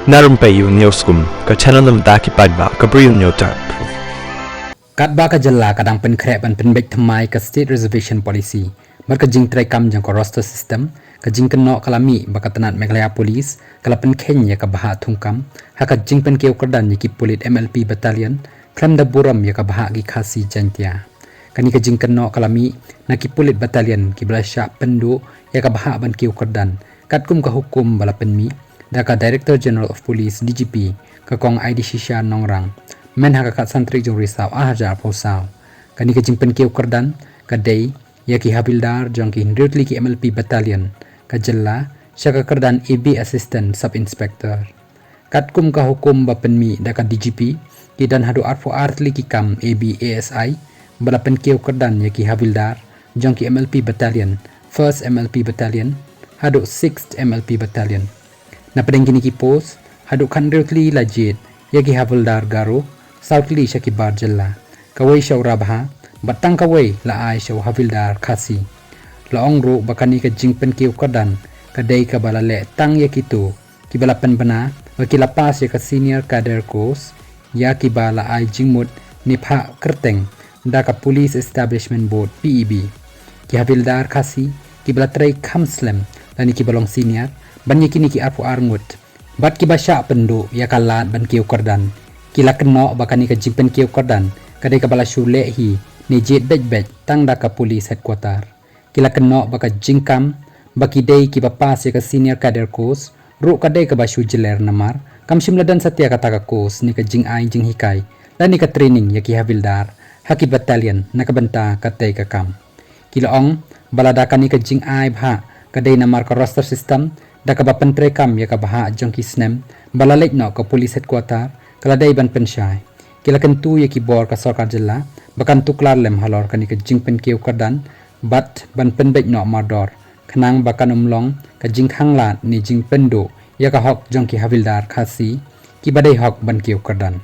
Narumpayu Newskum, ka channel nam daki padba, ka briu newtar. Katba ka jalla kadang pen krep an pen bek thamai ka state reservation policy bar ka jing trai kam jang ko roster system ka jing ken no kalami baka tanat Meghalaya police kala pen Kenya ka baha thungkam ha ka jing pen keu kerdan ki polit MLP battalion klam da buram ya ka baha gi khasi jantia kani ka jing ken no kalami na ki polit battalion ki blasha pendu ya ka baha ban keu kerdan katkum ka hukum bala pen mi da ka director general of police DGP ka kong IDC Sha Nongrang men ha ka santri jong risau ahajar posau kani ka jingpen keu kerdan ka dei ya ki habildar jong ki hindritli ki MLP battalion ka jella syaka kerdan AB assistant sub inspector katkum ka hukum ba penmi da ka DGP ki dan hadu arfo artli ki kam AB ASI bala pen keu kerdan ya ki habildar jong ki MLP battalion 1st MLP battalion hadu 6th MLP battalion na pedeng kini ki pos hadu khandritli lajit ya ki habildar garo Southly Shaki Barjella, Kawai Shaw Rabha, Batang Kawai La Ai Shaw Havildar Khasi, Laong Ro Bakani ka Jingpen Kiu Kadan, Kadai ka balale Tang Yakitu, Kibalapan Bana, Wakilapas ya ka Senior Kader Course, Yaki Bala Ai Jingmut Nipha Kerteng, Daka Police Establishment Board PEB, Ki Havildar Khasi, Kibalatray Kamslem, Lani Kibalong Senior, Banyakini ki Arpu Arngut, Bat Kibasha Pendo Yakalat Ban Kiu Kadan, Kila keno bakani ka jingpen keu kordan kadai ka bala shule hi ni jet bej tang da ka police headquarter kila keno baka jingkam baki dei ki bapas ya ka senior kader course ru kadai ka bashu jeler namar kam shimladan satya kata ka course ni ka jing ai jing hikai dan ni ka training ya ki havildar haki battalion nakabanta katai ka kam kila ong bala da ka ni ka jing ai bha kadai namar ka roster system da ka bapentre kam ya ka baha jong ki snem bala lek no ka police headquarter Kaladai ban pensyai kila kentu ya ki bor ka sarkar jilla bakan tuklar lem halor kani ka jingpen keu kardan bat ban penbek no mardor khnang bakan umlong ka jingkhang lat ni jingpen do ya ka hok jong ki havildar khasi ki badai hok ban keu kardan